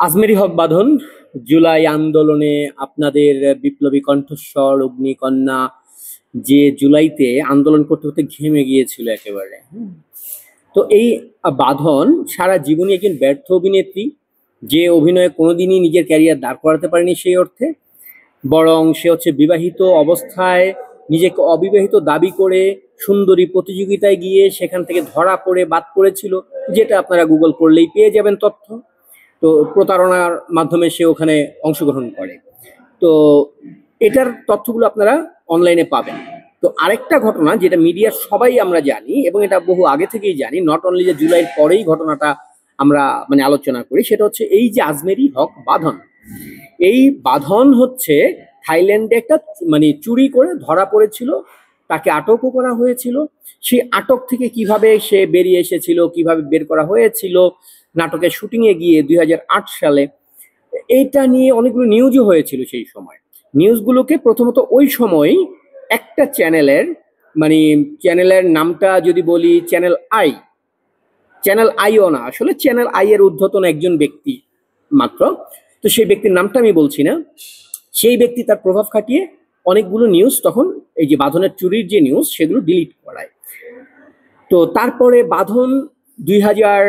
আজমেরি হক বাঁধন জুলাই আন্দোলনে আপনাদের বিপ্লবী কণ্ঠস্বর অগ্নিকন্যা যে জুলাইতে আন্দোলন করতে করতে ঘেমে গিয়েছিল একেবারে। তো এই বাঁধন সারা জীবনই একজন ব্যর্থ অভিনেত্রী, যে অভিনয়ে কোনোদিনই নিজের ক্যারিয়ার দাঁড় করাতে পারেনি সেই অর্থে, বরং সে হচ্ছে বিবাহিত অবস্থায় নিজেকে অবিবাহিত দাবি করে সুন্দরী প্রতিযোগিতায় গিয়ে সেখান থেকে ধরা পড়ে বাদ পড়েছিল, যেটা আপনারা গুগল করলেই পেয়ে যাবেন তথ্য। তো প্রতারণার মাধ্যমে সে ওখানে অংশগ্রহণ করে। তো এটার তথ্যগুলো আপনারা অনলাইনে পাবেন। তো আরেকটা ঘটনা যেটা মিডিয়ার সবাই আমরা জানি এবং এটা বহু আগে থেকেই জানি, নট অনলি যে জুলাইয়ের পরেই ঘটনাটা আমরা আলোচনা করি, সেটা হচ্ছে এই যে আজমেরি হক বাঁধন, এই বাঁধন হচ্ছে থাইল্যান্ডে একটা চুরি করে ধরা পড়েছিল, তাকে আটকও করা হয়েছিল। সেই আটক থেকে কিভাবে সে বেরিয়ে এসেছিল, কিভাবে বের করা হয়েছিল নাটকের শুটিংয়ে গিয়ে 2008 সালে, এইটা নিয়ে অনেকগুলো নিউজও হয়েছিল সেই সময়। নিউজগুলোকে প্রথমত ওই সময় একটা চ্যানেলের নামটা যদি বলি, চ্যানেল আইও না, আসলে চ্যানেল আই এর ঊর্ধ্বতন একজন ব্যক্তি মাত্র, তো সেই ব্যক্তির নামটা আমি বলছি না, সেই ব্যক্তি তার প্রভাব খাটিয়ে অনেকগুলো নিউজ তখন এই যে বাঁধনের চুরির যে নিউজ সেগুলো ডিলিট করায়। তো তারপরে বাঁধন 2000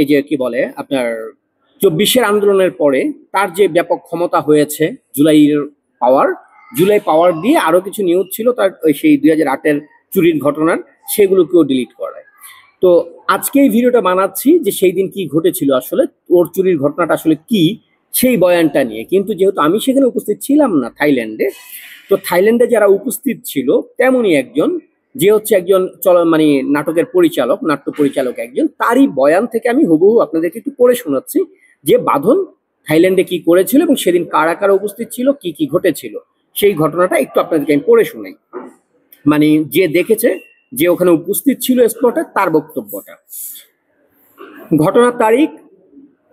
এই যে কি বলে আপনার 24-এর আন্দোলনের পরে তার যে ব্যাপক ক্ষমতা হয়েছে, জুলাই পাওয়ার দিয়ে আরো কিছু নিউজ ছিল তার সেই 2008-এর চুরির ঘটনার, সেগুলোকেও ডিলিট করায়। তো আজকে এই ভিডিওটা বানাচ্ছি যে সেই দিন কি ঘটেছিল, আসলে ওর চুরির ঘটনাটা আসলে কি, সেই বয়ানটা নিয়ে। কিন্তু যেহেতু আমি সেখানে উপস্থিত ছিলাম না থাইল্যান্ডে, তো থাইল্যান্ডে যারা উপস্থিত ছিল তেমনই একজন, যে হচ্ছে একজন নাটকের পরিচালক, নাট্য পরিচালক একজন, তারই বয়ান থেকে আমি হুবহু আপনাদেরকে একটু পড়ে শোনাচ্ছি যে বাঁধন থাইল্যান্ডে কি করেছিল এবং সেদিন কারা কারা উপস্থিত ছিল, কি কি ঘটেছিল, সেই ঘটনাটা একটু আপনাদেরকে আমি পড়ে শোনাই। যে দেখেছে, যে ওখানে উপস্থিত ছিল স্পটে, তার বক্তব্যটা। ঘটনার তারিখ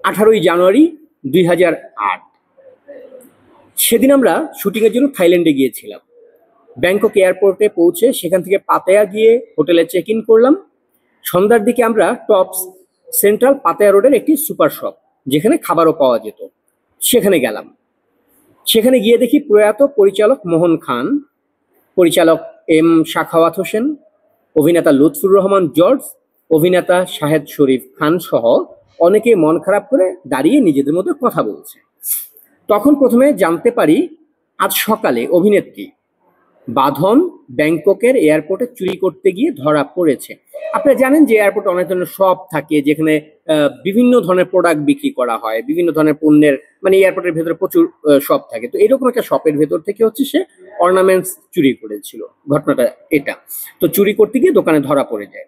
18ই জানুয়ারি 2008। সেদিন আমরা শুটিংয়ের জন্য থাইল্যান্ডে গিয়েছিলাম। ব্যাংকক এয়ারপোর্টে পৌঁছে সেখান থেকে পাতায়া গিয়ে হোটেলে চেক ইন করলাম। সন্ধ্যার দিকে আমরা টপস সেন্ট্রাল পাতায়া রোডের একটি সুপার শপ, যেখানে খাবারও পাওয়া যেত, সেখানে গেলাম। সেখানে গিয়ে দেখি প্রয়াত পরিচালক মোহন খান, পরিচালক এম সাখাওয়াত হোসেন, অভিনেতা লুৎফুর রহমান জর্জ, অভিনেতা শাহেদ শরীফ খান সহ অনেকে মন খারাপ করে দাঁড়িয়ে নিজেদের মধ্যে কথা বলছে। তখন প্রথমে জানতে পারি আজ সকালে অভিনেত্রী বাঁধন ব্যাংককের এয়ারপোর্টে চুরি করতে গিয়ে ধরা পড়েছে। আপনারা জানেন যে এয়ারপোর্টে অনেক ধরনের শপ থাকে, যেখানে বিভিন্ন ধরনের প্রোডাক্ট বিক্রি করা হয়, বিভিন্ন ধরনের পণ্যের, এয়ারপোর্টের ভেতরে প্রচুর শপ থাকে। তো এরকম একটা শপের ভেতর থেকে হচ্ছে সে অর্নামেন্টস চুরি করেছিল, ঘটনাটা এটা। তো চুরি করতে গিয়ে দোকানে ধরা পড়ে যায়।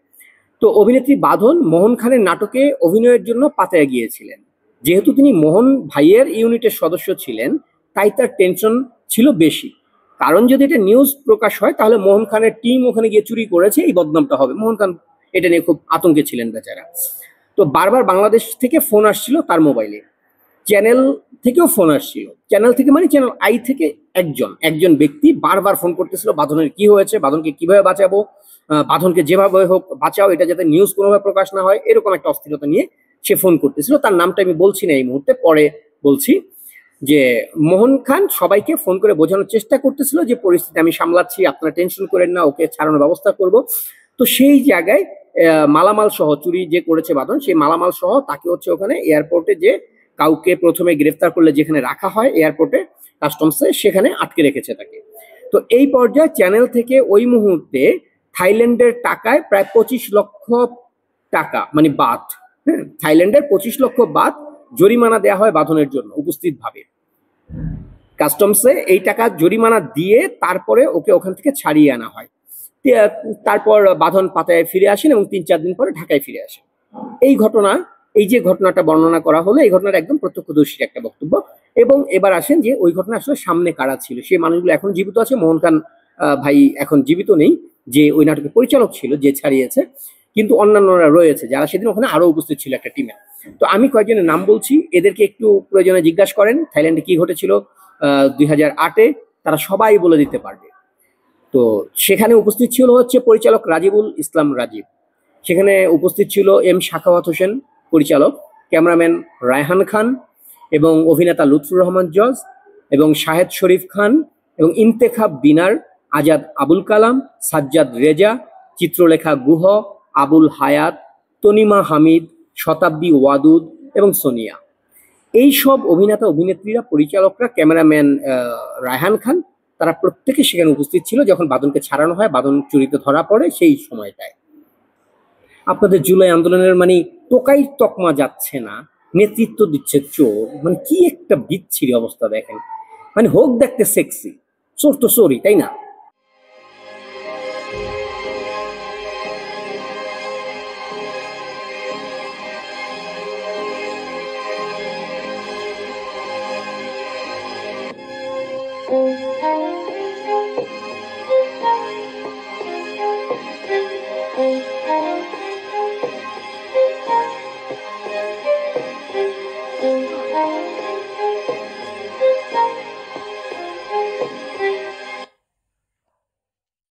তো অভিনেত্রী বাঁধন মোহন খানের নাটকে অভিনয়ের জন্য পাতায়া গিয়েছিলেন। যেহেতু তিনি মোহন ভাইয়ের ইউনিটের সদস্য ছিলেন, তাই তার টেনশন ছিল বেশি, কারণ যদি এটা নিউজ প্রকাশ হয় তাহলে মোহন খানের টিম ওখানে গিয়ে চুরি করেছে, এই বদনামটা হবে। মোহন খান এটা নিয়ে খুব আতঙ্কে ছিলেন বেচারা। তো বারবার বাংলাদেশ থেকে ফোন আসছিল তার মোবাইলে, চ্যানেল থেকেও ফোন আসছিল। চ্যানেল থেকে চ্যানেল আই থেকে একজন ব্যক্তি বারবার ফোন করতেছিল, বাঁধনের কি হয়েছে, বাঁধনকে কিভাবে বাঁচাবো, বাঁধনকে যেভাবে হোক বাঁচাও, এটা যাতে নিউজ কোনোভাবে প্রকাশ না হয়, এরকম একটা অস্থিরতা নিয়ে সে ফোন করতেছিল। তার নামটা আমি বলছি না এই মুহূর্তে, পরে বলছি। যে মোহন খান সবাইকে ফোন করে বোঝানোর চেষ্টা করতেছিল যে পরিস্থিতি আমি সামলাচ্ছি, আপনারা টেনশন করেন না, ওকে ছাড়ানোর ব্যবস্থা করব। তো সেই জায়গায় মালামাল সহ, চুরি যে করেছে বাঁধন, সেই মালামাল সহ তাকে হচ্ছে ওখানে এয়ারপোর্টে যে কাউকে প্রথমে গ্রেফতার করলে যেখানে রাখা হয় এয়ারপোর্টে কাস্টমসে, সেখানে আটকে রেখেছে তাকে। তো এই পর্যায়ে চ্যানেল থেকে ওই মুহূর্তে থাইল্যান্ডের টাকায় প্রায় 25 লক্ষ টাকা বাথ, হ্যাঁ, থাইল্যান্ডের 25 লক্ষ বাথ জরিমানা দেওয়া হয় বাঁধনের জন্য উপস্থিতভাবে। কাস্টমসে এই টাকা জরিমানা দিয়ে তারপরে ওকে ওখান থেকে ছাড়িয়ে আনা হয়। তারপর বাঁধন পাতায় ফিরে আসেন এবং 3-4 দিন পরে ঢাকায় ফিরে আসেন। এই যে ঘটনাটা বর্ণনা করা হলো, এই ঘটনার একদম প্রত্যক্ষদর্শীর একটা বক্তব্য। এবং এবার আসেন যে ওই ঘটনা আসলে সামনে কারা ছিল, সেই মানুষগুলো এখন জীবিত আছে। মোহন খান ভাই এখন জীবিত নেই, যে ওই নাটকের পরিচালক ছিল, যে ছাড়িয়েছে, কিন্তু অন্যান্যরা রয়েছে যারা সেদিন ওখানে আরো উপস্থিত ছিল একটা টিমে। তো আমি কয়েকজনের নাম বলছি, এদেরকে একটু প্রয়োজনে জিজ্ঞাসা করেন থাইল্যান্ডে কি ঘটেছিল 2008-এ, তারা সবাই বলে দিতে পারবে। তো সেখানে উপস্থিত ছিল হচ্ছে পরিচালক রাজিবুল ইসলাম রাজীব, সেখানে উপস্থিত ছিল এম সাখাওয়াত হোসেন পরিচালক, ক্যামেরাম্যান রায়হান খান, এবং অভিনেতা লুৎফুর রহমান জজ এবং শাহেদ শরীফ খান এবং ইন্তেখাব বিনার, আজাদ আবুল কালাম, সাজ্জাদ রেজা, চিত্রলেখা গুহ, আবুল হায়াত, তনিমা হামিদ, শতাব্দী ওয়াদুদ এবং সোনিয়া। এই সব অভিনেতা অভিনেত্রীরা, পরিচালকরা, ক্যামেরাম্যান রায়হান খান, তারা প্রত্যেকে সেখানে উপস্থিত ছিল যখন বাদনকে ছাড়ানো হয়, বাদন চুরিতে ধরা পড়ে সেই সময়টায়। আপনাদের জুলাই আন্দোলনের মানে টোকাই তকমা যাচ্ছে না, নেতৃত্ব দিচ্ছে চোর, মানে কি একটা বিচ্ছিরি অবস্থা দেখেন। মানে হোক দেখতে সেক্সি, চোর তো চোরই, তাই না?